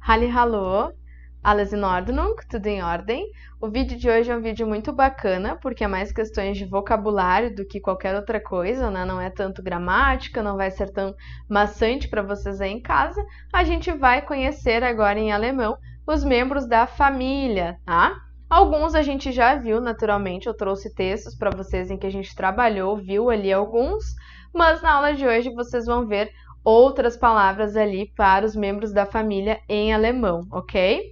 Hallihallo, alles in Ordnung, tudo em ordem? O vídeo de hoje é um vídeo muito bacana, porque é mais questões de vocabulário do que qualquer outra coisa, né? Não é tanto gramática, não vai ser tão maçante para vocês aí em casa. A gente vai conhecer agora em alemão os membros da família, tá? Alguns a gente já viu, naturalmente, eu trouxe textos para vocês em que a gente trabalhou, viu ali alguns, mas na aula de hoje vocês vão ver outras palavras ali para os membros da família em alemão, ok?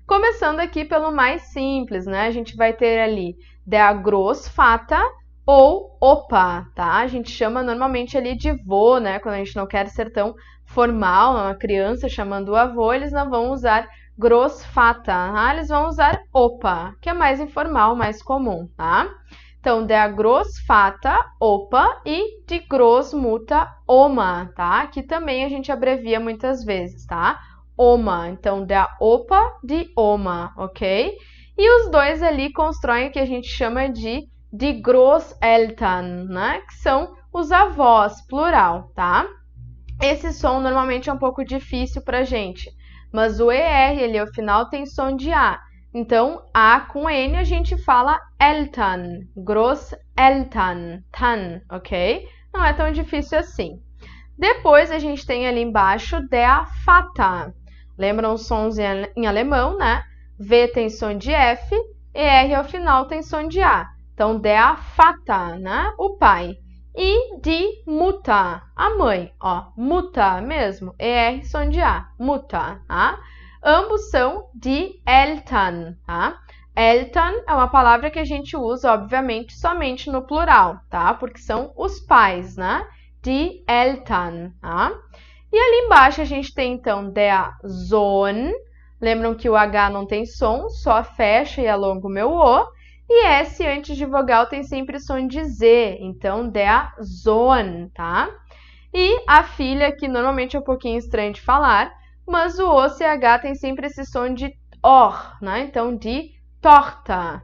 Começando aqui pelo mais simples, né? A gente vai ter ali der Großvater ou Opa, tá? A gente chama normalmente ali de vô, né? Quando a gente não quer ser tão formal, uma criança chamando o avô, eles não vão usar Großvater, tá? Eles vão usar Opa, que é mais informal, mais comum, tá? Então, der Großvater, Opa, e die Großmutter, Oma, tá? Que também a gente abrevia muitas vezes, tá? Oma, então, der Opa, die Oma, ok? E os dois ali constroem o que a gente chama de die Großeltern, né? Que são os avós, plural, tá? Esse som normalmente é um pouco difícil pra gente, mas o ER ali ao final tem som de A. Então, A com N a gente fala Eltern, Großeltern, tan, ok? Não é tão difícil assim. Depois a gente tem ali embaixo der Vater. Lembram os sons em alemão, né? V tem som de F, ER ao final tem som de A. Então, der Vater, né? O pai. E die Mutter, a mãe, ó, Mutter mesmo, ER som de A, Mutter, tá? Ambos são die Eltern, tá? Eltern é uma palavra que a gente usa, obviamente, somente no plural, tá? Porque são os pais, né? Die Eltern, tá? E ali embaixo a gente tem, então, der Sohn. Lembram que o H não tem som, só fecha e alonga o meu O. E S antes de vogal tem sempre som de Z, então, der Sohn, tá? E a filha, que normalmente é um pouquinho estranho de falar, mas o OCH tem sempre esse som de OR, né? Então, die Tochter,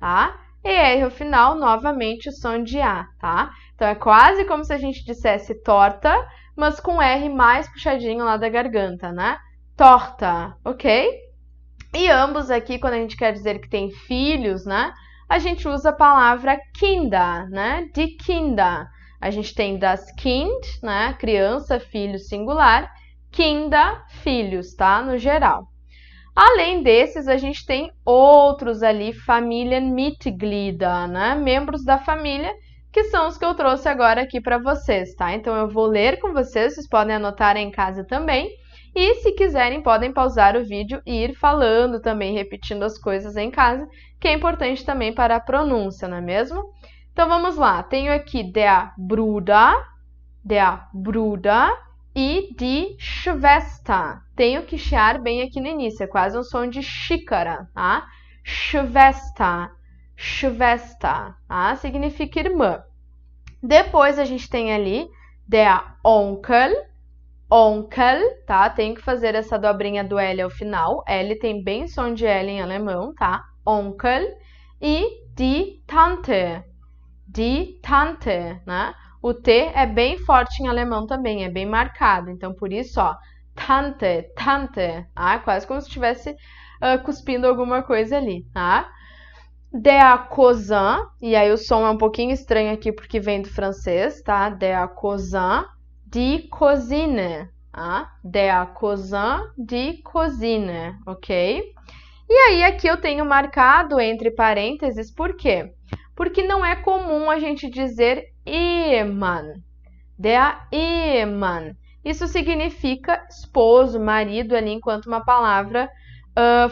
tá? E R ao final, novamente, o som de A, tá? Então, é quase como se a gente dissesse torta, mas com R mais puxadinho lá da garganta, né? Torta, ok? E ambos aqui, quando a gente quer dizer que tem filhos, né? A gente usa a palavra Kinder, né? Die Kinder. A gente tem das Kind, né? Criança, filho, singular. Kinder, filhos, tá? No geral. Além desses, a gente tem outros ali, Familienmitglieder, né? Membros da família, que são os que eu trouxe agora aqui para vocês, tá? Então, eu vou ler com vocês podem anotar em casa também. E, se quiserem, podem pausar o vídeo e ir falando também, repetindo as coisas em casa, que é importante também para a pronúncia, não é mesmo? Então, vamos lá. Tenho aqui der Bruder e die Schwester. Tenho que chiar bem aqui no início, é quase um som de xícara, tá? Schwester, tá? Significa irmã. Depois a gente tem ali der Onkel, tá? Tenho que fazer essa dobrinha do L ao final. L tem bem som de L em alemão, tá? Onkel. E die Tante, né? O T é bem forte em alemão também, é bem marcado. Então, por isso, ó, Tante, tá? Quase como se estivesse cuspindo alguma coisa ali, tá? Der Cousin, e aí o som é um pouquinho estranho aqui porque vem do francês, tá? Der Cousin, die Cousine, tá? Der Cousin, die Cousine, ok? E aí aqui eu tenho marcado entre parênteses, por quê? Porque não é comum a gente dizer Ehemann, der Ehemann. Isso significa esposo, marido ali enquanto uma palavra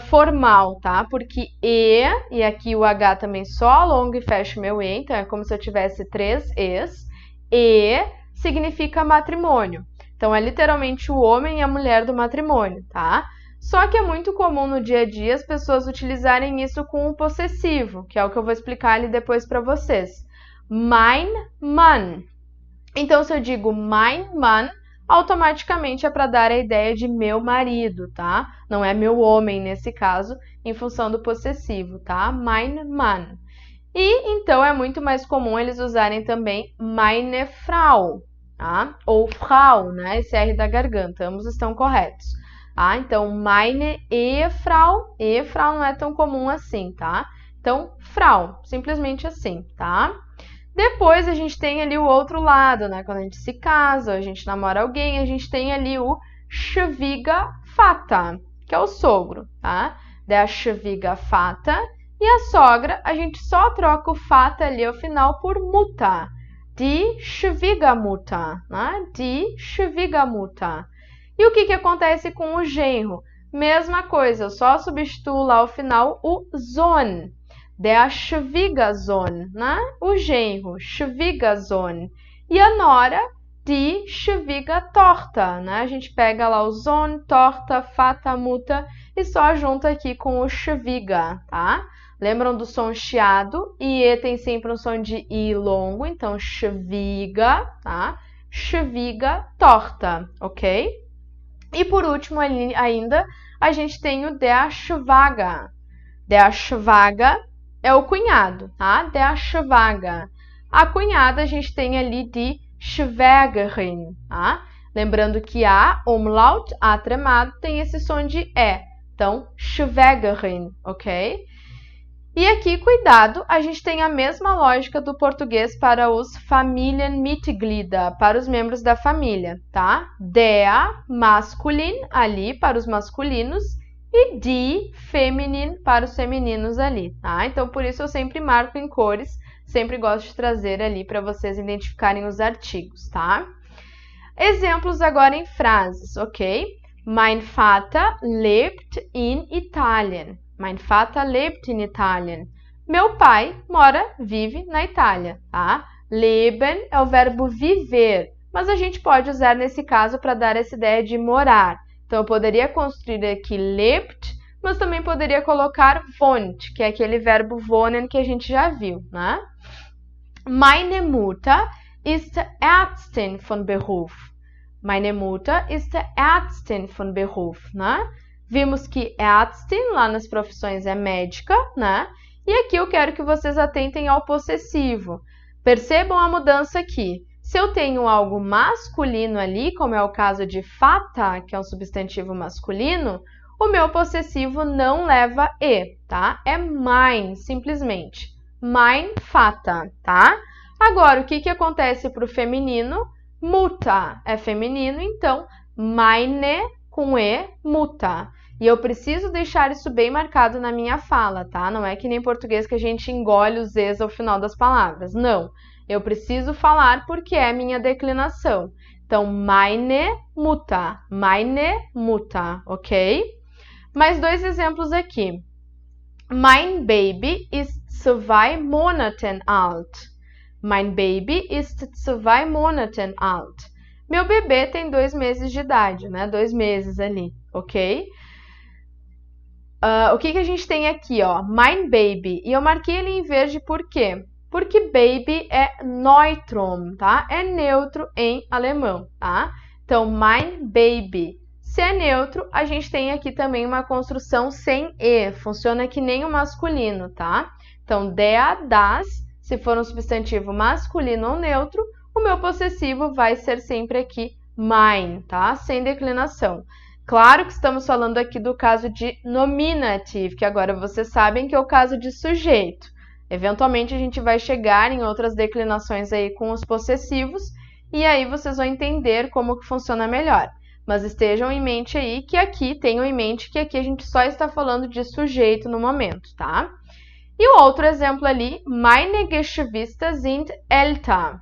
formal, tá? Porque e aqui o H também só alonga e fecha o meu E, então é como se eu tivesse 3 E's. E significa matrimônio. Então, é literalmente o homem e a mulher do matrimônio, tá? Só que é muito comum no dia a dia as pessoas utilizarem isso com o possessivo, que é o que eu vou explicar ali depois para vocês. Mein Mann. Então, se eu digo mein Mann, automaticamente é para dar a ideia de meu marido, tá? Não é meu homem nesse caso, em função do possessivo, tá? Mein Mann. E, então, é muito mais comum eles usarem também meine Frau, tá? Ou Frau, né? Esse R da garganta, ambos estão corretos. Tá? Então, meine Ehefrau, Ehefrau não é tão comum assim, tá? Então, Frau, simplesmente assim, tá? Depois a gente tem ali o outro lado, né? Quando a gente se casa, a gente namora alguém, a gente tem ali o Schwiegervater, que é o sogro, tá? Der Schwiegervater. E a sogra, a gente só troca o Vater ali ao final por Mutter. Die Schwiegermutter, né? Die Schwiegermutter. E o que acontece com o genro? Mesma coisa, eu só substituo lá ao final o Sohn. Der Schwiegersohn, né? O genro, Schwiegersohn. E a nora, die Schwiegertochter, né? A gente pega lá o Sohn, Tochter, Vater, Mutter e só junta aqui com o Schwieger, tá? Lembram do som chiado? E tem sempre um som de I longo, então Schwieger, tá? Schwiegertochter, ok? E por último ainda, a gente tem o der Schwager. Der Schwager é o cunhado, tá? Der Schwager. A cunhada a gente tem ali de Schwägerin, tá? Lembrando que a umlaut, a tremado, tem esse som de E. Então, Schwägerin, ok? E aqui, cuidado, a gente tem a mesma lógica do português para os Familienmitglieder, para os membros da família, tá? Der masculin, ali, para os masculinos, e die feminin, para os femininos ali, tá? Então, por isso eu sempre marco em cores, sempre gosto de trazer ali para vocês identificarem os artigos, tá? Exemplos agora em frases, ok? Mein Vater lebt in Italien. Mein Vater lebt in Italien. Meu pai vive na Itália, tá? Leben é o verbo viver, mas a gente pode usar nesse caso para dar essa ideia de morar. Então, eu poderia construir aqui lebt, mas também poderia colocar wohnt, que é aquele verbo wohnen que a gente já viu, né? Meine Mutter ist Ärztin von Beruf. Meine Mutter ist Ärztin von Beruf, né? Vimos que Ärztin, lá nas profissões, é médica, né? E aqui eu quero que vocês atentem ao possessivo. Percebam a mudança aqui. Se eu tenho algo masculino ali, como é o caso de Vater, que é um substantivo masculino, o meu possessivo não leva E, tá? É mein, simplesmente. Mein Vater, tá? Agora, o que acontece para o feminino? Mutter é feminino, então meine com E, Mutter. E eu preciso deixar isso bem marcado na minha fala, tá? Não é que nem em português que a gente engole os Zs ao final das palavras. Não. Eu preciso falar porque é minha declinação. Então, meine Mutter, ok? Mais dois exemplos aqui. Mein Baby ist 2 Monaten alt. Mein Baby ist 2 Monaten alt. Meu bebê tem 2 meses de idade, né? 2 meses ali, ok? O que a gente tem aqui, ó? Mein Baby. E eu marquei ele em verde por quê? Porque baby é Neutrum, tá? É neutro em alemão, tá? Então, mein Baby. Se é neutro, a gente tem aqui também uma construção sem E. Funciona que nem o masculino, tá? Então, der, das, se for um substantivo masculino ou neutro, o meu possessivo vai ser sempre aqui mein, tá? Sem declinação. Claro que estamos falando aqui do caso de nominative, que agora vocês sabem que é o caso de sujeito. Eventualmente a gente vai chegar em outras declinações aí com os possessivos e aí vocês vão entender como que funciona melhor. Mas estejam em mente aí que aqui, tenham em mente que aqui a gente só está falando de sujeito no momento, tá? E o outro exemplo ali, meine Geschwister sind älter.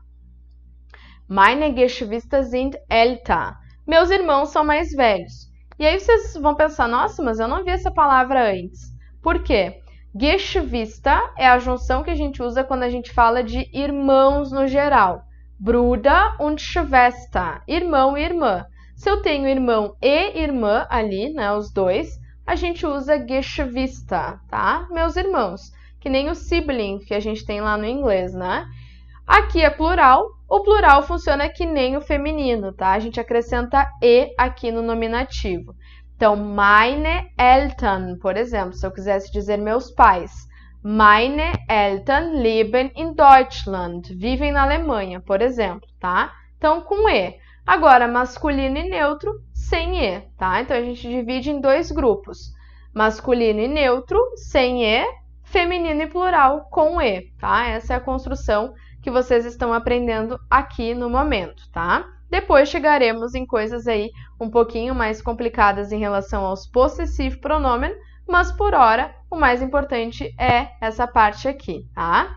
Meine Geschwister sind älter. Meus irmãos são mais velhos. E aí vocês vão pensar, nossa, mas eu não vi essa palavra antes. Por quê? Geschwister é a junção que a gente usa quando a gente fala de irmãos no geral. Bruder und Schwester, irmão e irmã. Se eu tenho irmão e irmã ali, né, os dois, a gente usa Geschwister, tá? Meus irmãos, que nem o sibling que a gente tem lá no inglês, né? Aqui é plural, o plural funciona que nem o feminino, tá? A gente acrescenta E aqui no nominativo. Então, meine Eltern, por exemplo, se eu quisesse dizer meus pais. Meine Eltern leben in Deutschland, vivem na Alemanha, por exemplo, tá? Então, com E. Agora, masculino e neutro, sem E, tá? Então, a gente divide em dois grupos. Masculino e neutro, sem E, feminino e plural, com E, tá? Essa é a construção que vocês estão aprendendo aqui no momento, tá? Depois chegaremos em coisas aí um pouquinho mais complicadas em relação aos possessive pronomen, mas por hora o mais importante é essa parte aqui, tá?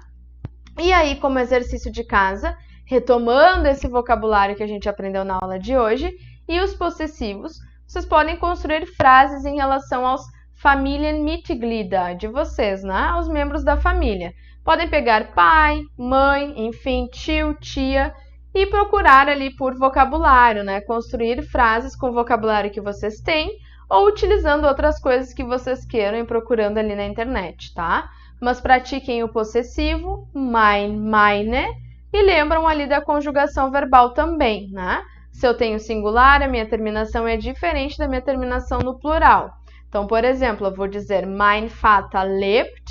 E aí, como exercício de casa, retomando esse vocabulário que a gente aprendeu na aula de hoje e os possessivos, vocês podem construir frases em relação aos Familienmitglieder de vocês, né? Aos membros da família. Podem pegar pai, mãe, enfim, tio, tia e procurar ali por vocabulário, né? Construir frases com o vocabulário que vocês têm ou utilizando outras coisas que vocês queiram e procurando ali na internet, tá? Mas pratiquem o possessivo, mein, meine, e lembram ali da conjugação verbal também, né? Se eu tenho singular, a minha terminação é diferente da minha terminação no plural. Então, por exemplo, eu vou dizer mein Vater lebt,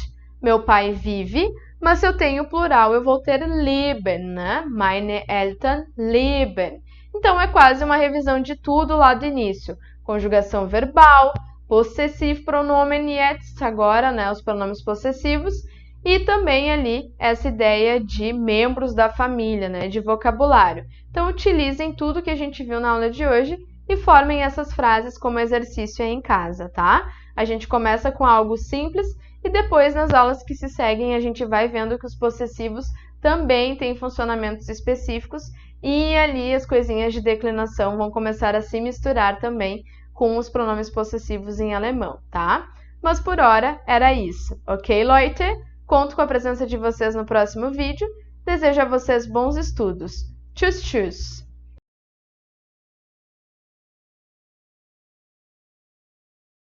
meu pai vive, mas se eu tenho plural, eu vou ter leben, né? Meine Eltern leben. Então, é quase uma revisão de tudo lá do início. Conjugação verbal, possessivo pronomen jetzt, agora, né, os pronomes possessivos, e também ali essa ideia de membros da família, né, de vocabulário. Então, utilizem tudo que a gente viu na aula de hoje e formem essas frases como exercício aí em casa, tá? A gente começa com algo simples e depois, nas aulas que se seguem, a gente vai vendo que os possessivos também têm funcionamentos específicos e ali as coisinhas de declinação vão começar a se misturar também com os pronomes possessivos em alemão, tá? Mas por hora era isso, ok, Leute? Conto com a presença de vocês no próximo vídeo. Desejo a vocês bons estudos. Tschüss, tschüss!